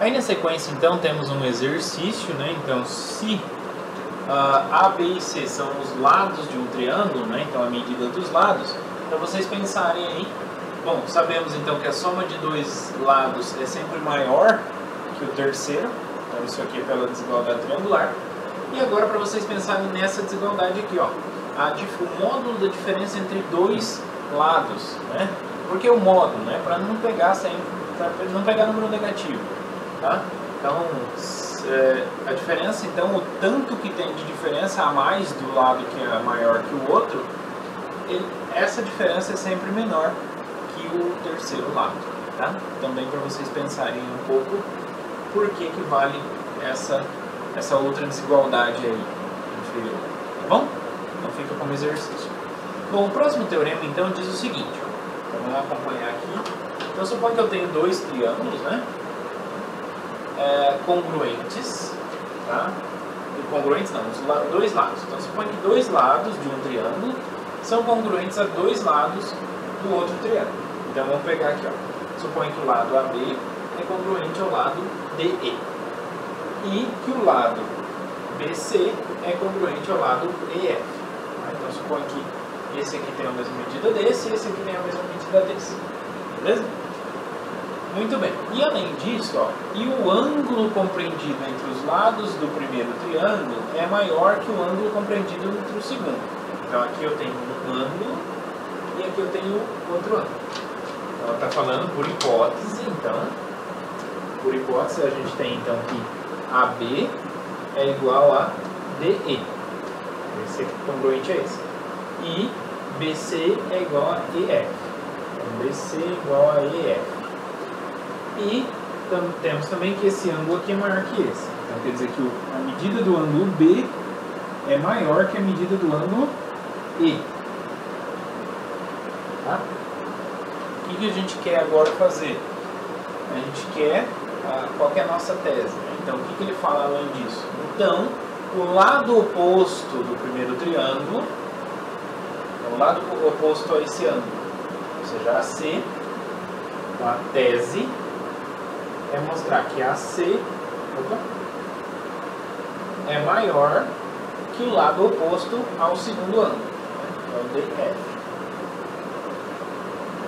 Aí na sequência então temos um exercício, né? Então se A, B e C são os lados de um triângulo, né? Então a medida dos lados, para vocês pensarem aí. Bom, sabemos então que a soma de dois lados é sempre maior que o terceiro, então isso aqui é pela desigualdade triangular. E agora para vocês pensarem nessa desigualdade aqui, ó, o módulo da diferença entre dois lados, né? Por que o módulo, né? Para não pegar sempre, para não pegar número negativo, tá? Então a diferença, então o tanto que tem de diferença a mais do lado que é maior que o outro, essa diferença é sempre menor que o terceiro lado, tá? Também para vocês pensarem um pouco por que vale essa outra desigualdade aí inferior, tá bom? Então fica como exercício. Bom, o próximo teorema então diz o seguinte, ó. Então vamos acompanhar aqui. Então suponho que eu tenho dois triângulos, né? Congruentes, tá? Congruentes não, dois lados. Então suponho que dois lados de um triângulo são congruentes a dois lados do outro triângulo. Então vamos pegar aqui, ó. Suponho que o lado AB é congruente ao lado DE e que o lado BC é congruente ao lado EF. Então suponho que esse aqui tem a mesma medida desse e esse aqui tem a mesma medida desse. Beleza? Muito bem. E além disso, ó, e o ângulo compreendido entre os lados do primeiro triângulo é maior que o ângulo compreendido entre o segundo. Então aqui eu tenho um ângulo e aqui eu tenho outro ângulo. Então ela está falando por hipótese, então. Por hipótese a gente tem então que AB é igual a DE. Esse aqui congruente a esse. E BC é igual a EF. Então BC é igual a EF. E temos também que esse ângulo aqui é maior que esse. Então quer dizer que a medida do ângulo B é maior que a medida do ângulo E. Tá? O que a gente quer agora fazer? A gente quer... qual que é a nossa tese? Então o que ele fala além disso? Então, o lado oposto do primeiro triângulo, o lado oposto a esse ângulo, ou seja, AC, a tese é mostrar que AC é maior que o lado oposto ao segundo ângulo, né? É o DF.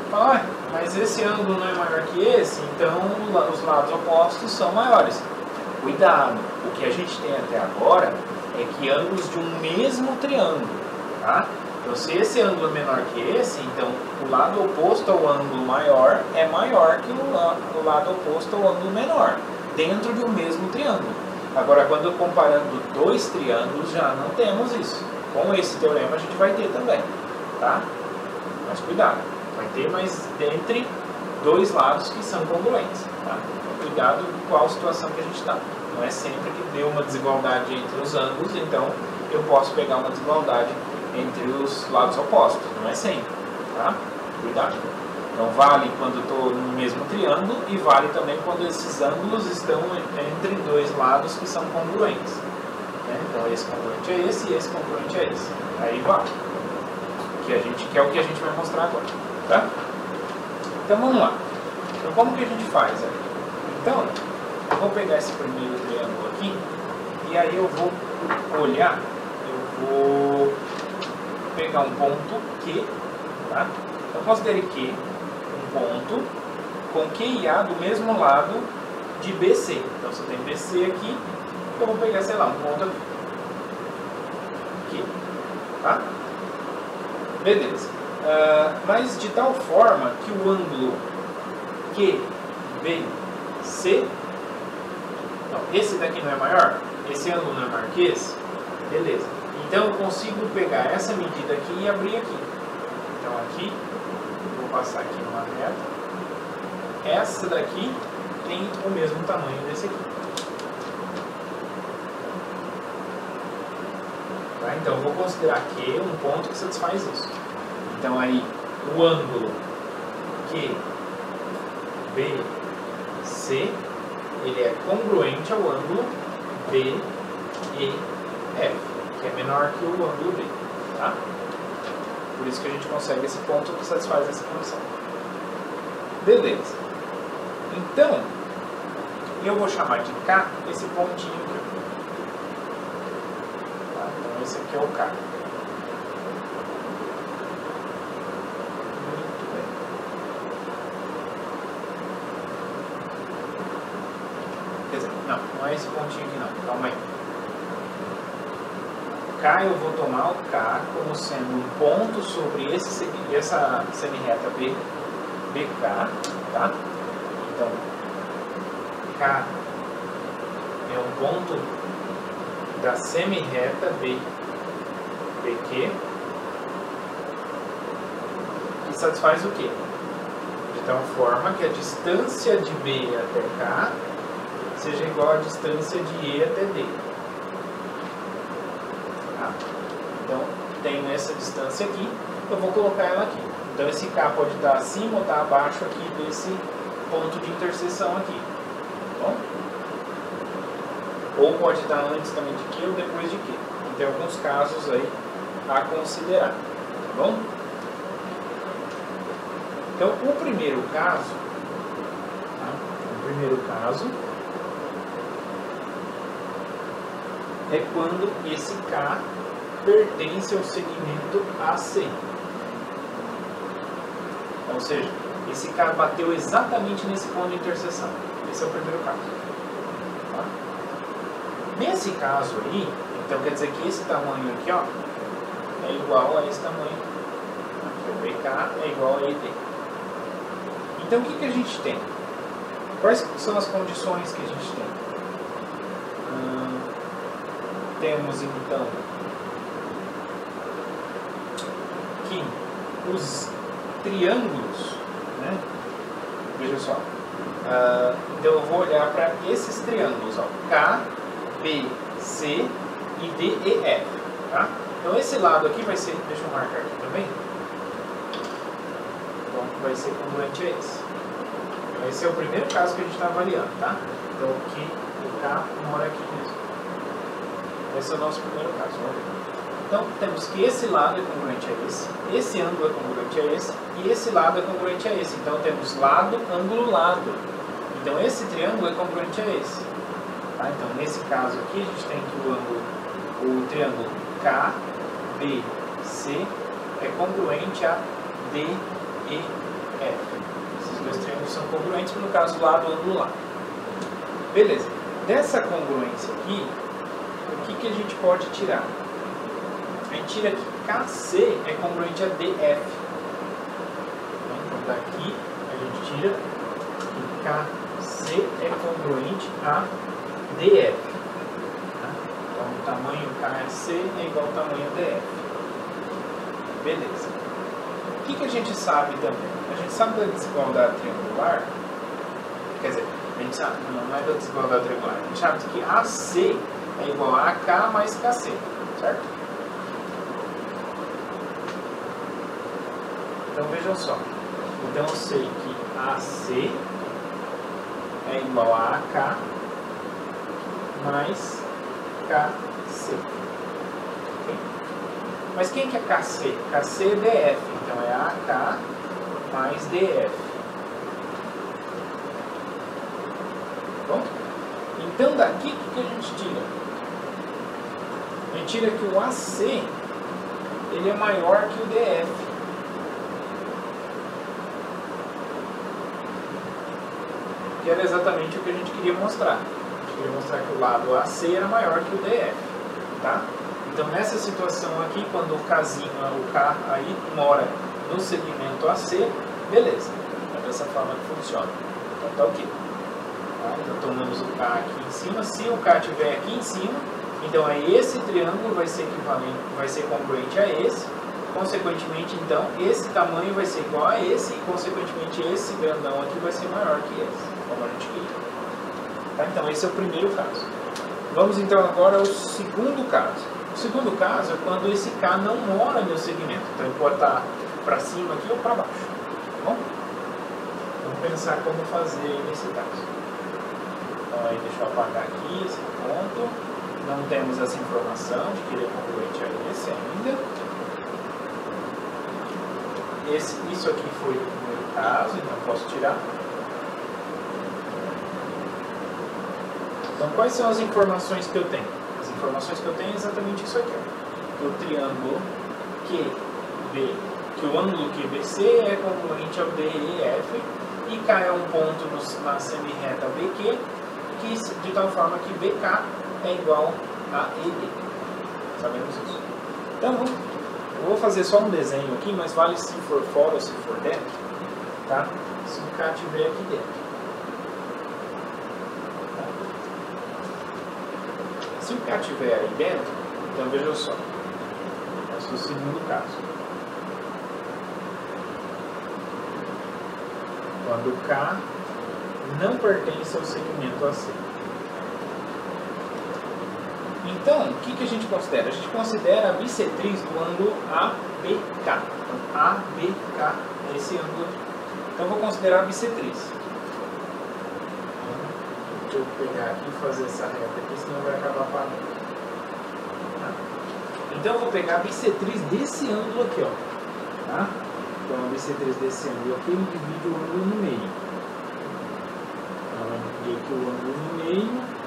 Fala, mas esse ângulo não é maior que esse, então os lados opostos são maiores. Cuidado, o que a gente tem até agora é que ângulos de um mesmo triângulo, tá? Então se esse ângulo é menor que esse, então o lado oposto ao ângulo maior é maior que o lado oposto ao ângulo menor, dentro de um mesmo triângulo. Agora, quando comparando dois triângulos, já não temos isso. Com esse teorema a gente vai ter também, tá? Mas cuidado, vai ter, mas entre dois lados que são congruentes, tá? Então, cuidado com qual situação que a gente está. Não é sempre que deu uma desigualdade entre os ângulos, então eu posso pegar uma desigualdade entre os lados opostos, não é sempre, tá? Cuidado. Então vale quando estou no mesmo triângulo e vale também quando esses ângulos estão entre dois lados que são congruentes, né? Então esse congruente é esse e esse congruente é esse. Aí vale. Que é o que a gente vai mostrar agora, tá? Então vamos lá. Então como que a gente faz? Então, eu vou pegar esse primeiro triângulo aqui e aí eu vou olhar, eu vou pegar um ponto Q, tá? Então considere Q um ponto com Q e A do mesmo lado de BC. Então se eu tenho BC aqui, eu vou pegar, sei lá, um ponto aqui. Aqui, tá? Beleza. Mas de tal forma que o ângulo QBC, não, esse daqui não é maior? Esse ângulo não é maior que esse? Beleza. Então eu consigo pegar essa medida aqui e abrir aqui. Então aqui, vou passar aqui numa reta. Essa daqui tem o mesmo tamanho desse aqui. Tá? Então eu vou considerar Q um ponto que satisfaz isso. Então aí o ângulo QBC ele é congruente ao ângulo BEF, que é menor que o ângulo B, tá? Por isso que a gente consegue esse ponto que satisfaz essa condição. Beleza. Então, E eu vou chamar de K esse pontinho aqui. Tá? Então esse aqui é o K. Muito bem. Quer dizer, não é esse pontinho aqui não. Calma aí. K eu vou tomar o K como sendo um ponto sobre essa semirreta BK, tá? Então, K é um ponto da semirreta BQ que satisfaz o quê? De tal forma que a distância de B até K seja igual à distância de E até D. Tá? Então, tenho essa distância aqui, eu vou colocar ela aqui. Então, esse K pode estar acima ou estar abaixo aqui desse ponto de interseção aqui. Tá bom? Ou pode estar antes também de Q ou depois de Q. Então, tem alguns casos aí a considerar. Tá bom? Então, o primeiro caso é quando esse K pertence ao segmento AC. Ou seja, esse K bateu exatamente nesse ponto de interseção. Esse é o primeiro caso. Tá? Nesse caso aí, então quer dizer que esse tamanho aqui, ó, é igual a esse tamanho. Aqui, o BK é igual a ED. Então o que a gente tem? Quais são as condições que a gente tem? Temos então que os triângulos, né? Veja só, então eu vou olhar para esses triângulos, ó, K, B, C e D, E, F, tá? Então esse lado aqui vai ser, deixa eu marcar aqui também, então vai ser congruente a esse. Então, esse é o primeiro caso que a gente está avaliando, tá? Então aqui o K mora aqui mesmo. Esse é o nosso primeiro caso, vamos ver. Então, temos que esse lado é congruente a esse ângulo é congruente a esse, e esse lado é congruente a esse. Então, temos lado, ângulo, lado. Então, esse triângulo é congruente a esse. Tá? Então, nesse caso aqui, a gente tem que o triângulo KBC é congruente a DEF. Esses dois triângulos são congruentes, no caso, lado, ângulo, lado. Beleza. Dessa congruência aqui, o que a gente pode tirar? A gente tira que KC é congruente a DF. Então daqui a gente tira que KC é congruente a DF. Então o tamanho KC é igual ao tamanho DF. Beleza. O que a gente sabe também? A gente sabe da desigualdade triangular. Quer dizer, a gente sabe, não é da desigualdade triangular. A gente sabe que AC é igual a AK mais KC, certo? Então vejam só. Então eu sei que AC é igual a AK mais KC. Okay? Mas quem que é KC? KC é DF, então é AK mais DF. Bom? Então daqui o que a gente tira? A gente tira que o AC ele é maior que o DF. Que era exatamente o que a gente queria mostrar. A gente queria mostrar que o lado AC era maior que o DF. Tá? Então nessa situação aqui, quando o K aí mora no segmento AC, beleza. É dessa forma que funciona. Então tá ok. Tá? Então tomamos o K aqui em cima. Se o K estiver aqui em cima, então aí esse triângulo vai ser equivalente, vai ser congruente a esse. Consequentemente, então, esse tamanho vai ser igual a esse e, consequentemente, esse grandão aqui vai ser maior que esse, como a gente queria. Tá? Então, esse é o primeiro caso. Vamos, então, agora ao segundo caso. O segundo caso é quando esse K não mora no segmento. Então, ele pode estar para cima aqui ou para baixo. Tá bom? Vamos pensar como fazer nesse caso. Então, aí, deixa eu apagar aqui esse ponto. Não temos essa informação de que ele é congruente a esse ainda. Isso aqui foi o primeiro caso, então posso tirar. Então, quais são as informações que eu tenho? As informações que eu tenho é exatamente isso aqui. Ó. O triângulo QB, que o ângulo QBC é congruente ao DEF e K é um ponto na semirreta BQ, de tal forma que BK é igual a ED. Sabemos isso? Então, eu vou fazer só um desenho aqui, mas vale se for fora ou se for dentro, tá? Se o K estiver aqui dentro. Se o K estiver aí dentro, então veja só. Esse é o segundo caso. Quando o K não pertence ao segmento AC. Então, o que a gente considera? A gente considera a bissetriz do ângulo ABK. Então, ABK é esse ângulo. Então, eu vou considerar a bissetriz. Deixa eu pegar aqui e fazer essa reta aqui, senão vai acabar parando. Tá? Então, eu vou pegar a bissetriz desse ângulo aqui, ó. Tá? Então, a bissetriz desse ângulo aqui divide o ângulo no meio. Então, eu dividi aqui o ângulo no meio.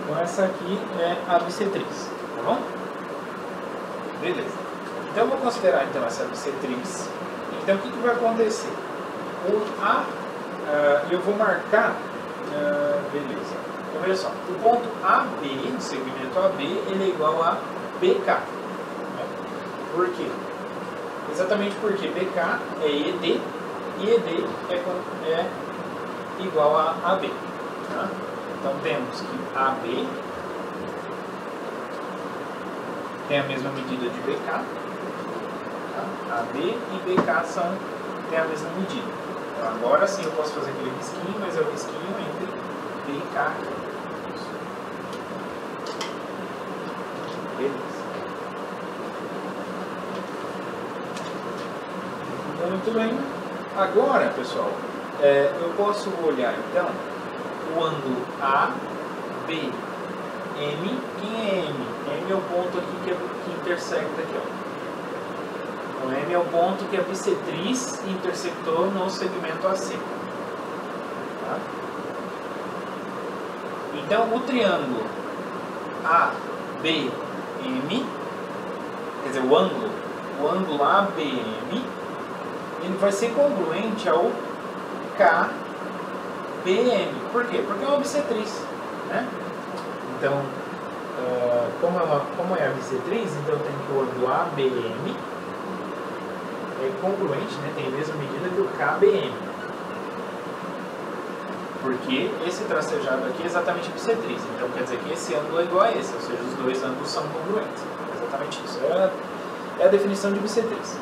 Então, essa aqui é a bissetriz, tá bom? Beleza. Então, eu vou considerar então essa bissetriz. Então, o que vai acontecer? Eu vou marcar, beleza. Então, veja só, o ponto AB, o segmento AB, ele é igual a BK. Por quê? Exatamente porque BK é ED e ED é igual a AB. Tá? Então, temos que AB tem a mesma medida de BK. Tá? AB e BK têm a mesma medida. Então, agora sim eu posso fazer aquele risquinho, mas é o risquinho entre BK. Beleza. Então, muito bem. Agora, pessoal, eu posso olhar então o ângulo ABM. Quem é M? M é o ponto aqui que intersecta aqui, ó. Então, M é o ponto que a bissetriz intersectou no segmento AC. Tá? Então, o triângulo ABM, quer dizer, o ângulo ABM, ele vai ser congruente ao KBM. Por quê? Porque é uma bissetriz, né? Então, como é a bissetriz, então eu tenho que o ângulo ABM é congruente, né? Tem a mesma medida que o KBM. Porque esse tracejado aqui é exatamente bissetriz. Então quer dizer que esse ângulo é igual a esse, ou seja, os dois ângulos são congruentes. É exatamente isso. É a definição de bissetriz.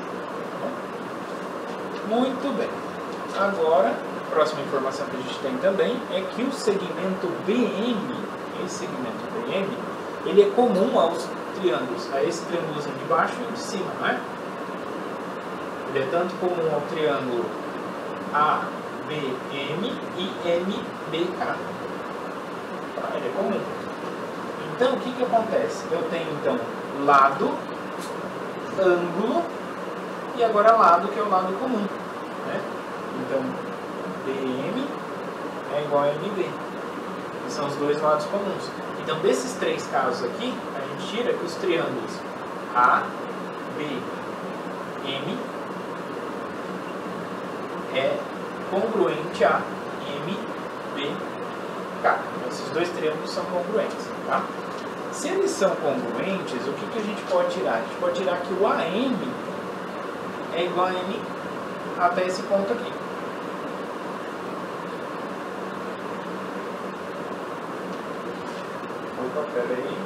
Muito bem. Agora, a próxima informação que a gente tem também é que o segmento BM, esse segmento BM, ele é comum aos triângulos, a esse triângulozinho de baixo e de cima, não é? Ele é tanto comum ao triângulo ABM e MBK. Tá? Ele é comum. Então, o que acontece? Eu tenho, então, lado, ângulo e agora lado, que é o lado comum. Né? Então, BM é igual a MB. Que são os dois lados comuns. Então, desses três casos aqui, a gente tira que os triângulos A, B, M é congruente a M, B, K. Então, esses dois triângulos são congruentes. Tá? Se eles são congruentes, o que a gente pode tirar? A gente pode tirar que o AM é igual a M até esse ponto aqui. Opa, pera aí.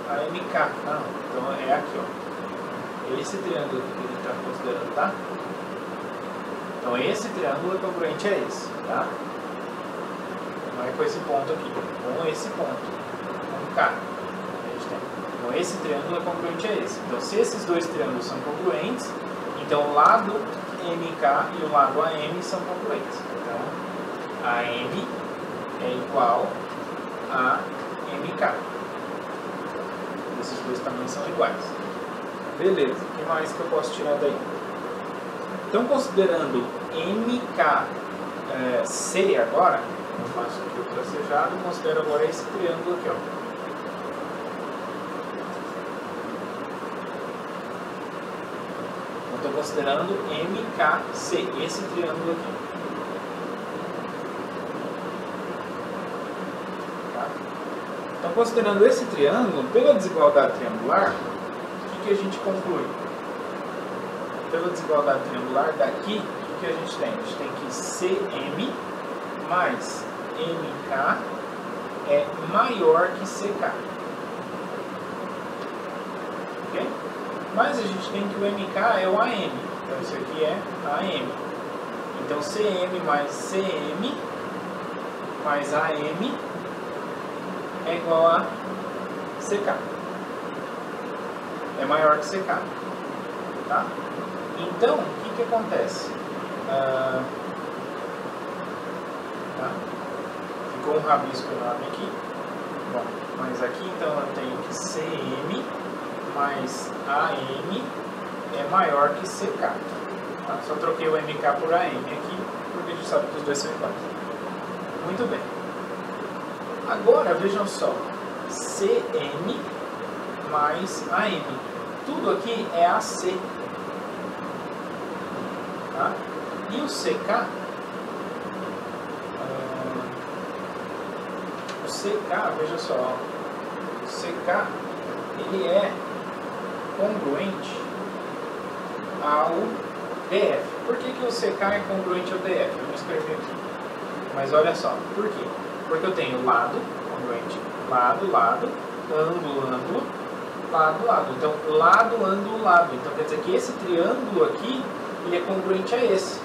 A MK. Não, então é aqui, ó. Esse triângulo aqui que a gente está considerando, tá? Então esse triângulo é congruente a esse, tá? Não é com esse ponto aqui, com esse ponto, com K. Então esse triângulo é congruente a esse. Então se esses dois triângulos são congruentes, então o lado MK e o lado AM são congruentes. Então AM é igual a MK. Esses dois também são iguais. Beleza, o que mais que eu posso tirar daí? Então, considerando MKC agora, eu faço aqui o tracejado e considero agora esse triângulo aqui, ó. Estou considerando MKC, esse triângulo aqui. Tá? Então, considerando esse triângulo, pela desigualdade triangular, o que a gente conclui? Pela desigualdade triangular, daqui, o que a gente tem? A gente tem que CM mais MK é maior que CK. Ok? Mas a gente tem que o MK é o AM. Então isso aqui é AM. Então CM mais CM mais AM é igual a CK. É maior que CK. Tá? Então, o que acontece? Tá? Ficou um rabisco enorme aqui. Bom, mas aqui então eu tenho que CM mais AM é maior que CK. Tá? Só troquei o MK por AM aqui, porque a gente sabe que os dois são iguais. Muito bem. Agora, vejam só. CM mais AM. Tudo aqui é AC. Tá? E o CK, veja só, o CK, ele é congruente ao DF. Por que o CK é congruente ao DF? Eu vou escrever aqui. Mas olha só, por quê? Porque eu tenho lado, congruente, lado, lado, ângulo, ângulo, lado, lado. Então, lado, ângulo, lado. Então, quer dizer que esse triângulo aqui, ele é congruente a esse.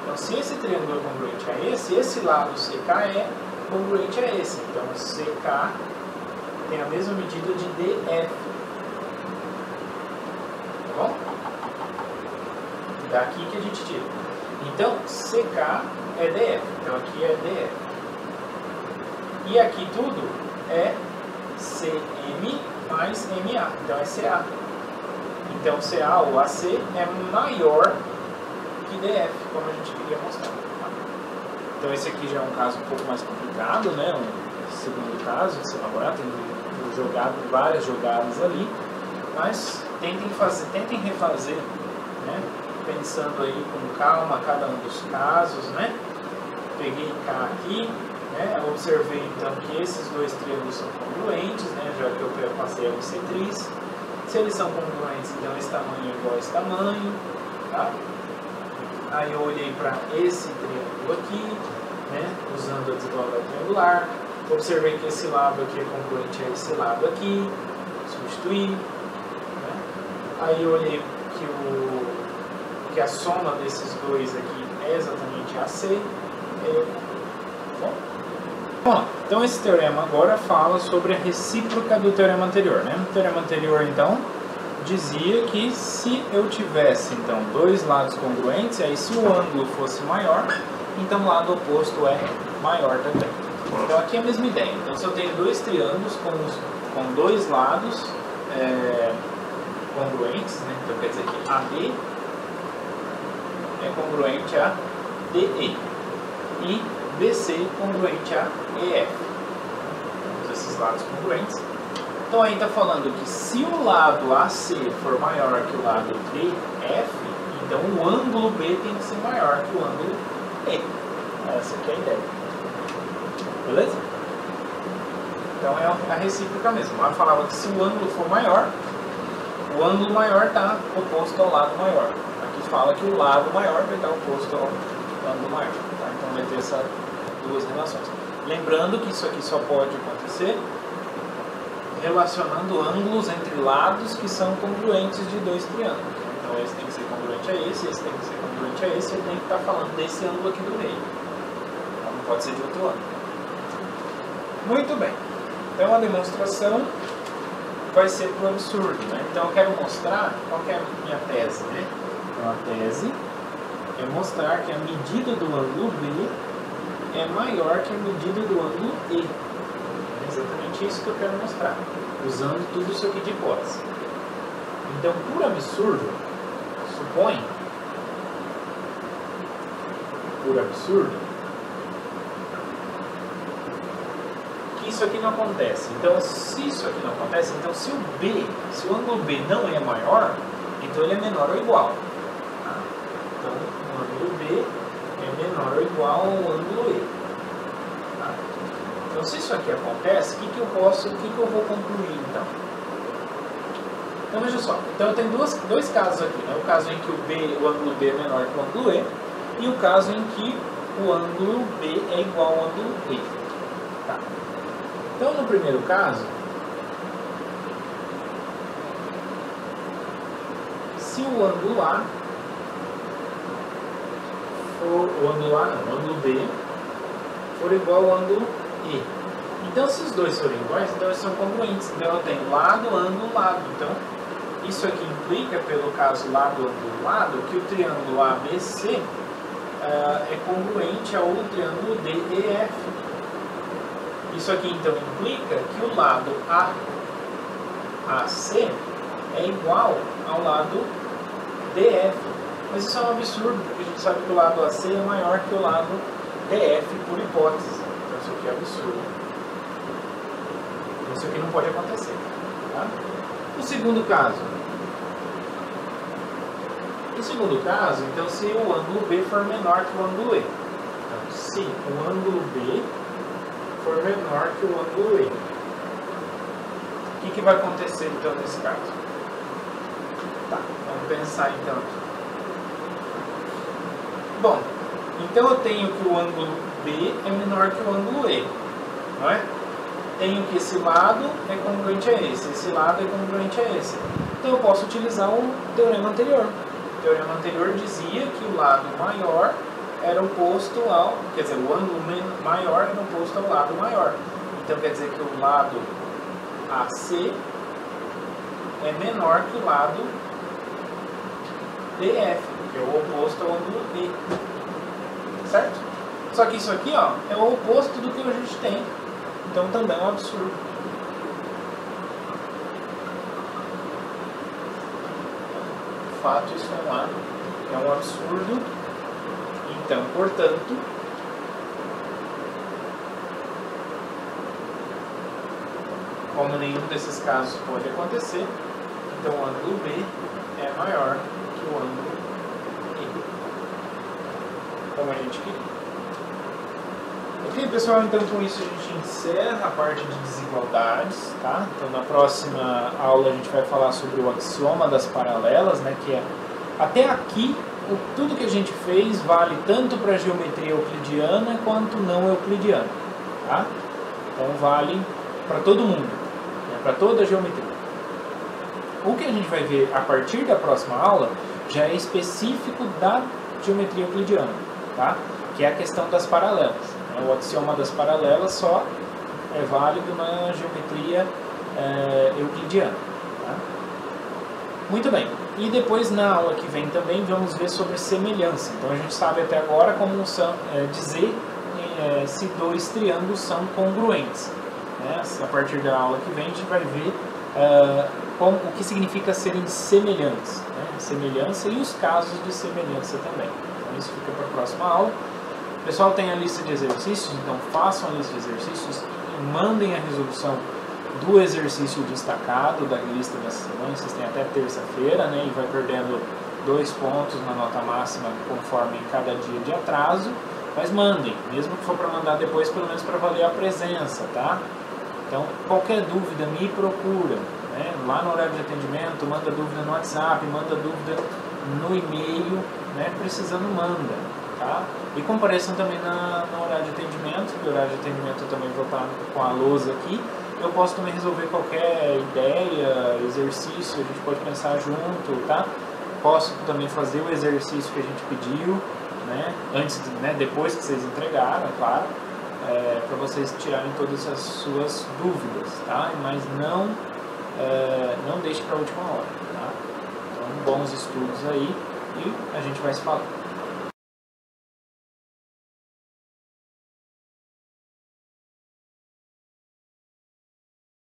Então, se esse triângulo é congruente a esse lado CK é congruente a esse. Então, CK tem a mesma medida de DF. Tá bom? Daqui que a gente tira. Então, CK é DF. Então, aqui é DF. E aqui tudo é CM mais MA. Então, é CA. Então, CA ou AC é maior que DF, como a gente queria mostrar. Então, esse aqui já é um caso um pouco mais complicado, né? Um segundo caso de se elaborar, tem várias jogadas ali, mas tentem refazer, né? Pensando aí com calma cada um dos casos, né? Peguei K aqui, né? Observei então que esses dois triângulos são congruentes, né? Já que eu passei a bissetriz. Se eles são congruentes, então esse tamanho é igual a esse tamanho, tá? Aí eu olhei para esse triângulo aqui, né? Usando a desigualdade triangular. Observei que esse lado aqui é congruente a esse lado aqui. Substituí. Né? Aí eu olhei que a soma desses dois aqui é exatamente AC. Bom, então esse teorema agora fala sobre a recíproca do teorema anterior, né? O teorema anterior, então, dizia que se eu tivesse, então, dois lados congruentes, aí se o ângulo fosse maior, então o lado oposto é maior também. Então aqui é a mesma ideia. Então se eu tenho dois triângulos com dois lados congruentes, né? Então quer dizer que AB é congruente a DE e BC congruente a EF. Temos esses lados congruentes. Então aí está falando que se o lado AC for maior que o lado DF, então o ângulo B tem que ser maior que o ângulo E. Essa aqui é a ideia. Beleza? Então é a recíproca mesmo. Ela falava que se o ângulo for maior, o ângulo maior está oposto ao lado maior. Aqui fala que o lado maior vai estar oposto ao ângulo maior. Tá? Então vai ter essas duas relações. Lembrando que isso aqui só pode acontecer relacionando ângulos entre lados que são congruentes de dois triângulos. Então esse tem que ser congruente a esse tem que ser congruente a esse, ele tem que estar falando desse ângulo aqui do meio. Então não pode ser de outro ângulo. Muito bem. Então a demonstração vai ser para o absurdo, né? Então eu quero mostrar qual que é a minha tese, né? Então a tese é mostrar que a medida do ângulo B é maior que a medida do ângulo E. É exatamente isso que eu quero mostrar, usando tudo isso aqui de hipótese. Então, por absurdo, supõe, por absurdo, que isso aqui não acontece. Então, se isso aqui não acontece, então se o ângulo B não é maior, então ele é menor ou igual. Tá? Então, o ângulo B é menor ou igual ao ângulo E. Tá? Então, se isso aqui acontece, o que eu vou concluir, então? Então, veja só. Então, eu tenho dois casos aqui. Né? O caso em que o ângulo B é menor que o ângulo E, e o caso em que o ângulo B é igual ao ângulo E. Tá? Então, no primeiro caso, se o ângulo A for o ângulo B for igual ao ângulo E. Então, se os dois forem iguais, então eles são congruentes. Então, eu tenho lado, ângulo, lado. Então, isso aqui implica, pelo caso lado, ângulo, lado, que o triângulo ABC é congruente ao triângulo DEF. Isso aqui, então, implica que o lado AC é igual ao lado DF. Mas isso é um absurdo, porque a gente sabe que o lado AC é maior que o lado DF por hipótese. Então, isso aqui é absurdo. Isso aqui não pode acontecer. Tá? O segundo caso. No segundo caso, então, se o ângulo B for menor que o ângulo E. Então, se o ângulo B for menor que o ângulo E. O que vai acontecer, então, nesse caso? Tá, vamos pensar, então. Bom, então eu tenho que o ângulo B é menor que o ângulo E, não é? Tenho que esse lado é congruente a esse lado é congruente a esse. Então eu posso utilizar o teorema anterior. O teorema anterior dizia que o lado maior era oposto ao, quer dizer, o ângulo maior era oposto ao lado maior. Então quer dizer que o lado AC é menor que o lado DF, que é o oposto ao ângulo E. Certo? Só que isso aqui, ó, é o oposto do que a gente tem. Então também é um absurdo. De fato, isso é um absurdo. Então, portanto, como nenhum desses casos pode acontecer, então o ângulo B é maior que o ângulo E, como a gente queria. Ok, pessoal, então com isso a gente encerra a parte de desigualdades, tá? Então na próxima aula a gente vai falar sobre o axioma das paralelas, né? Que é, até aqui, tudo que a gente fez vale tanto para a geometria euclidiana quanto não euclidiana, tá? Então vale para todo mundo, né? Para toda a geometria. O que a gente vai ver a partir da próxima aula já é específico da geometria euclidiana, tá? Que é a questão das paralelas. O axioma das paralelas só é válido na geometria euclidiana. Tá? Muito bem. E depois, na aula que vem também, vamos ver sobre semelhança. Então, a gente sabe até agora como dizer se dois triângulos são congruentes. Né? A partir da aula que vem, a gente vai ver o que significa serem semelhantes. Né? Semelhança e os casos de semelhança também. Então, isso fica para a próxima aula. O pessoal tem a lista de exercícios, então façam a lista de exercícios e mandem a resolução do exercício destacado da lista das sessões. Vocês têm até terça-feira, né? E vai perdendo 2 pontos na nota máxima conforme cada dia de atraso. Mas mandem, mesmo que for para mandar depois, pelo menos para valer a presença, tá? Então, qualquer dúvida, me procura, né? Lá no horário de atendimento, manda dúvida no WhatsApp, manda dúvida no e-mail, né? Precisando, manda. Tá? E compareçam também no horário de atendimento, que o horário de atendimento eu também vou estar com a lousa aqui. Eu posso também resolver qualquer ideia, exercício, a gente pode pensar junto, tá? Posso também fazer o exercício que a gente pediu, né? Antes, né? Depois que vocês entregaram, é claro, para vocês tirarem todas as suas dúvidas, tá? Mas não deixe para a última hora, tá? Então, bons estudos aí e a gente vai se falando.